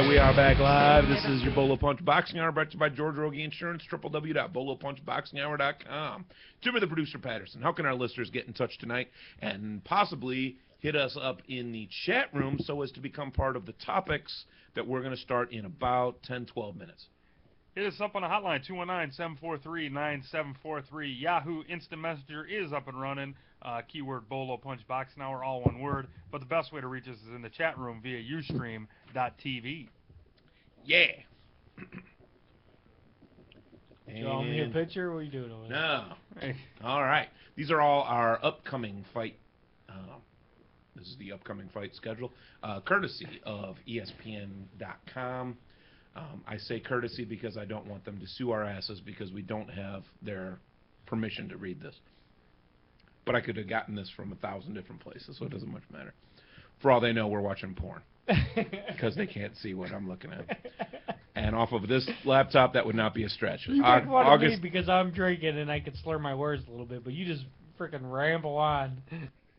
right, we are back live. This is your Bolo Punch Boxing Hour, brought to you by George Rogie Insurance, www.bolopunchboxinghour.com. Timber the producer, Patterson. How can our listeners get in touch tonight and possibly hit us up in the chat room so as to become part of the topics that we're going to start in about 10, 12 minutes? Hit us up on the hotline, 219-743-9743. Yahoo Instant Messenger is up and running. Keyword Bolo Punch Boxing Hour, all one word. But the best way to reach us is in the chat room via Ustream.tv. Yeah. You want me a picture? What are you doing over there? No. Hey. All right. These are all our upcoming fight. This is the upcoming fight schedule, courtesy of ESPN.com. I say courtesy because I don't want them to sue our asses because we don't have their permission to read this. But I could have gotten this from 1,000 different places, so it doesn't much matter. For all they know, we're watching porn because they can't see what I'm looking at. And off of this laptop, that would not be a stretch. You make fun of me because I'm drinking and I could slur my words a little bit, but you just freaking ramble on.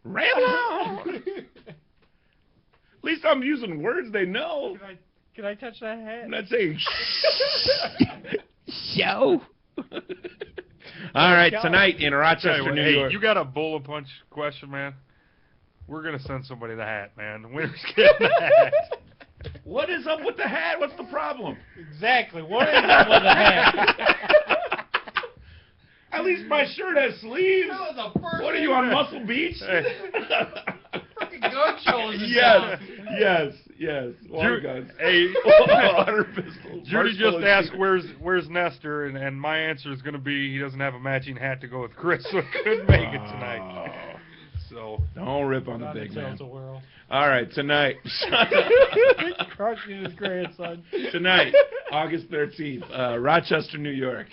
Ramble on! At least I'm using words they know. Can I touch that hat? I'm not saying show. All right, tonight in Rochester, New York. You got a Bolo Punch question, man? We're going to send somebody the hat, man. The winner's getting the hat. What is up with the hat? What's the problem? Exactly. What is up with the hat? At least my shirt has sleeves. That was the first What are you on Muscle Beach? Freaking gun shows. Yes. Water guns. Hey, water pistols. Judy just asked where's Nestor, and my answer is going to be he doesn't have a matching hat to go with Chris, so he couldn't make it tonight. So don't rip on the big man. World. All right, tonight. Crushing his grandson. Tonight, August 13th, Rochester, New York.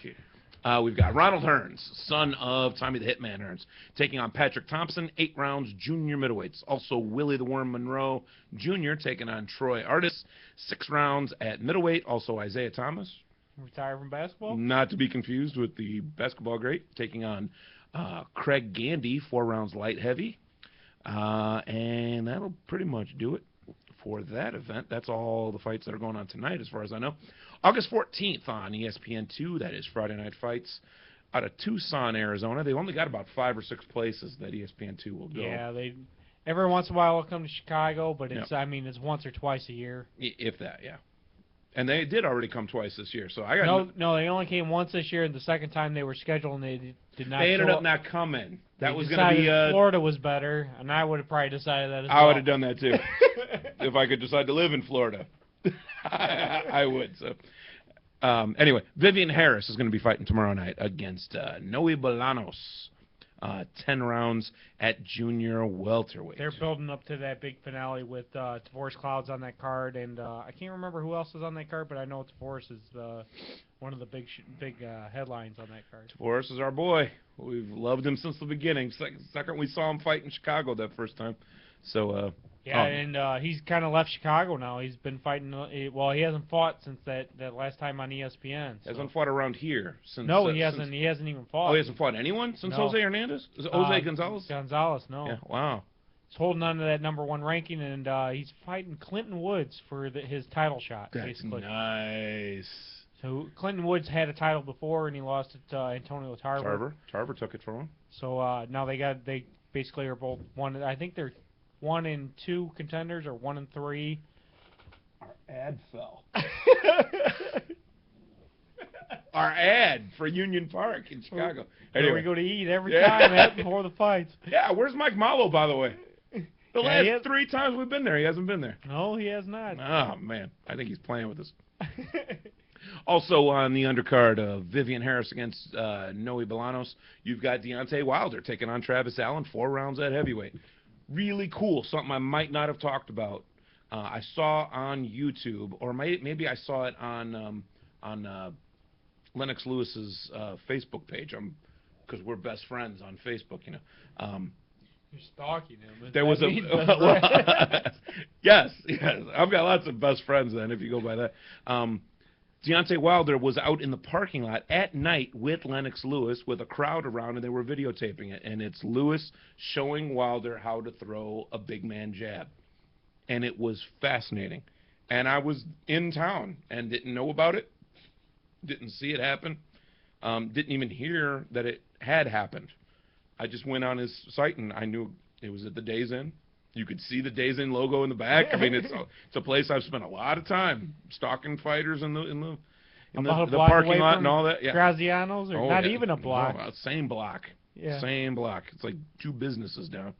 We've got Ronald Hearns, son of Tommy the Hitman Hearns, taking on Patrick Thompson, 8 rounds, junior middleweights. Also, Willie the Worm Monroe Jr. taking on Troy Artis, 6 rounds at middleweight. Also, Isaiah Thomas. Retired from basketball? Not to be confused with the basketball great, taking on Craig Gandy, 4 rounds light heavy. And that'll pretty much do it for that event. That's all the fights that are going on tonight, as far as I know. August 14th on ESPN2, that is Friday Night Fights, out of Tucson, Arizona. They've only got about 5 or 6 places that ESPN2 will go. Yeah, every once in a while they'll come to Chicago, but it's I mean it's once or twice a year. If that, yeah. And they did already come twice this year, so I got no. They only came once this year, and the second time they were scheduled, and they did not. They ended up not coming. That was going to be. Florida was better, and I would have probably decided that as well. I would have done that too, if I could decide to live in Florida. I would. So, anyway, Vivian Harris is going to be fighting tomorrow night against Noe Bolanos. 10 rounds at junior welterweight. They're building up to that big finale with Tavoris Clouds on that card, and I can't remember who else is on that card, but I know Tavoris is one of the big headlines on that card. Tavoris is our boy. We've loved him since the beginning. Second we saw him fight in Chicago that first time. So and he's kind of left Chicago now. He's been fighting. Well, he hasn't fought since that last time on ESPN. So. Hasn't fought around here since. No, he hasn't. He hasn't even fought. Oh, he hasn't fought anyone since Jose Hernandez. Is it Jose Gonzalez? Gonzalez, no. Yeah. Wow. He's holding on to that #1 ranking, and he's fighting Clinton Woods for his title shot. That's basically. Nice. So Clinton Woods had a title before, and he lost it to Antonio Tarver. Tarver took it from him. So now they basically are both one. I think they're 1 and 2 contenders, or 1 and 3. Our ad fell. Our ad for Union Park in Chicago. Anyway. We go to eat every time before the fights. Yeah, where's Mike Malo, by the way? The last 3 times we've been there, he hasn't been there. No, he has not. Oh, man. I think he's playing with us. Also on the undercard of Vivian Harris against Noe Bolanos, you've got Deontay Wilder taking on Travis Allen, 4 rounds at heavyweight. Really cool, something I might not have talked about. I saw on YouTube, or maybe I saw it on Lennox Lewis's Facebook page. Because we're best friends on Facebook, you know. You're stalking him. There was yes. I've got lots of best friends then, if you go by that. Deontay Wilder was out in the parking lot at night with Lennox Lewis with a crowd around, and they were videotaping it. And it's Lewis showing Wilder how to throw a big man jab. And it was fascinating. and I was in town and didn't know about it, didn't see it happen, didn't even hear that it had happened. I just went on his site and I knew it was at the Days Inn. You could see the Days Inn logo in the back. I mean, it's a place I've spent a lot of time stalking fighters in the parking lot and all that. Yeah. Graziano's, or not even a block. No, same block. Yeah. Same block. It's like 2 businesses down.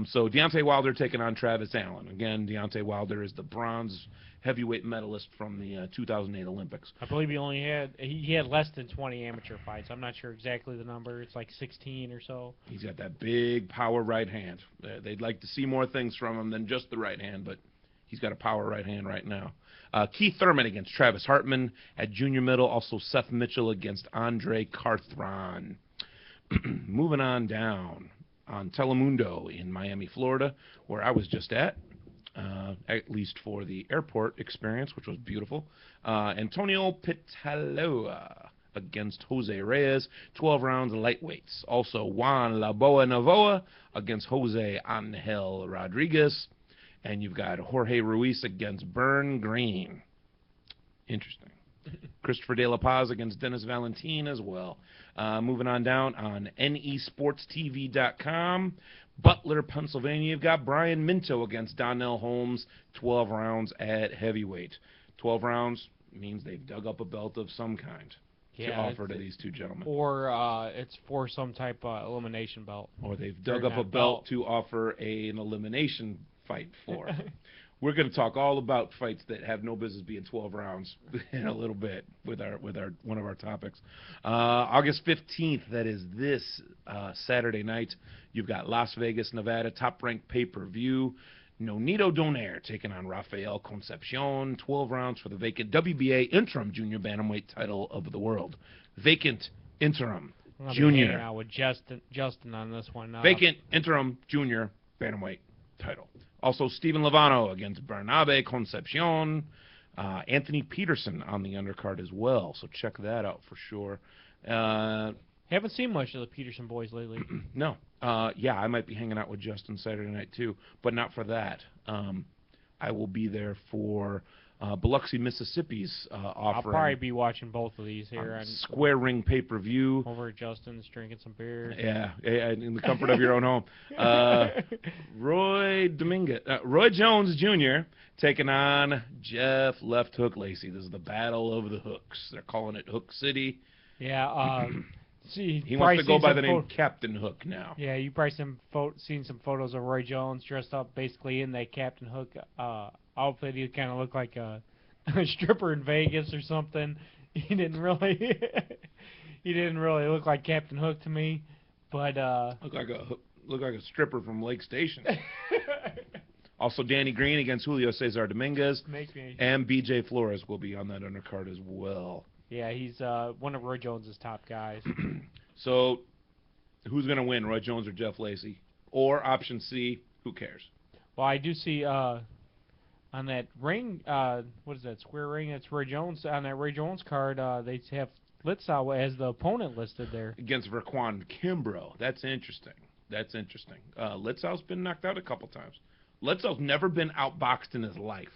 So Deontay Wilder taking on Travis Allen. Again, Deontay Wilder is the bronze heavyweight medalist from the 2008 Olympics. I believe he had less than 20 amateur fights. I'm not sure exactly the number. It's like 16 or so. He's got that big power right hand. They'd like to see more things from him than just the right hand, but he's got a power right hand right now. Keith Thurman against Travis Hartman at junior middle. Also Seth Mitchell against Andre Carthron. Moving on down on Telemundo in Miami, Florida, where I was just at least for the airport experience, which was beautiful. Antonio Pitaloa against Jose Reyes, 12 rounds lightweights. Also Juan La Boa Navoa against Jose Angel Rodriguez. And you've got Jorge Ruiz against Bern Green. Interesting. Christopher De La Paz against Dennis Valentin as well. Moving on down on NESportsTV.com. Butler, Pennsylvania. You've got Brian Minto against Donnell Holmes, 12 rounds at heavyweight. 12 rounds means they've dug up a belt of some kind to offer to these two gentlemen. Or it's for some type of elimination belt. Or they've dug up a belt to offer an elimination fight for. We're going to talk all about fights that have no business being 12 rounds in a little bit with one of our topics. August 15th, that is this Saturday night, you've got Las Vegas, Nevada, top-ranked pay-per-view. Nonito Donaire taking on Rafael Concepcion, 12 rounds for the vacant WBA interim junior bantamweight title of the world. Vacant interim junior. Now with Justin on this one. Vacant interim junior bantamweight title. Also, Steven Lovano against Bernabe Concepcion. Anthony Peterson on the undercard as well, so check that out for sure. Haven't seen much of the Peterson boys lately. No. Yeah, I might be hanging out with Justin Saturday night too, but not for that. I will be there for Biloxi, Mississippi's offering. I'll probably be watching both of these here on Square Ring pay-per-view. Over at Justin's, drinking some beer. Yeah, in the comfort of your own home. Roy Jones Jr. taking on Jeff Left Hook Lacey. This is the battle of the hooks. They're calling it Hook City. Yeah. He wants to go by the name Captain Hook now. Yeah, you probably seen some photos of Roy Jones dressed up basically in that Captain Hook outfit. He kind of looked like a stripper in Vegas or something. He didn't really look like Captain Hook to me, but look like a stripper from Lake Station. Also, Danny Green against Julio Cesar Dominguez, and B.J. Flores will be on that undercard as well. Yeah, he's one of Roy Jones's top guys. So, who's going to win, Roy Jones or Jeff Lacey? Or option C, who cares? Well, I do see on that ring, what is that, square ring? It's Roy Jones. On that Roy Jones card, they have Litzau as the opponent listed there. Against Verquan Kimbrough. That's interesting. Litzau's been knocked out a couple times. Litzau's never been outboxed in his life.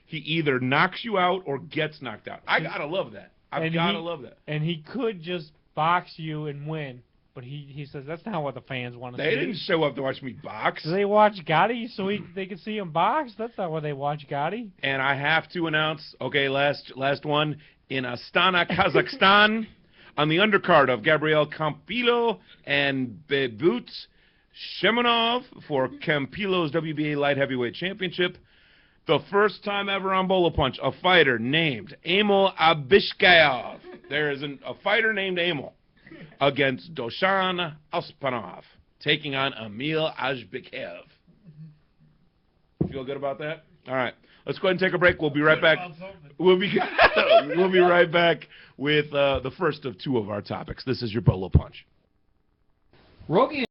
He either knocks you out or gets knocked out. I got to love that. I've got to love that. And he could just box you and win, but he says that's not what the fans want to see. They didn't show up to watch me box. Do they watch Gotti so they can see him box? That's not why they watch Gotti. And I have to announce, okay, last one, in Astana, Kazakhstan, on the undercard of Gabriel Campillo and Bebut Shemanov for Campillo's WBA Light Heavyweight Championship. The first time ever on Bolo Punch, a fighter named Emil Abishkayev. There is a fighter named Emil against Doshan Ospanov, taking on Emil Ashbikayev. Feel good about that? All right. Let's go ahead and take a break. We'll be right back. We'll be right back with the first of two of our topics. This is your Bolo Punch. Rogi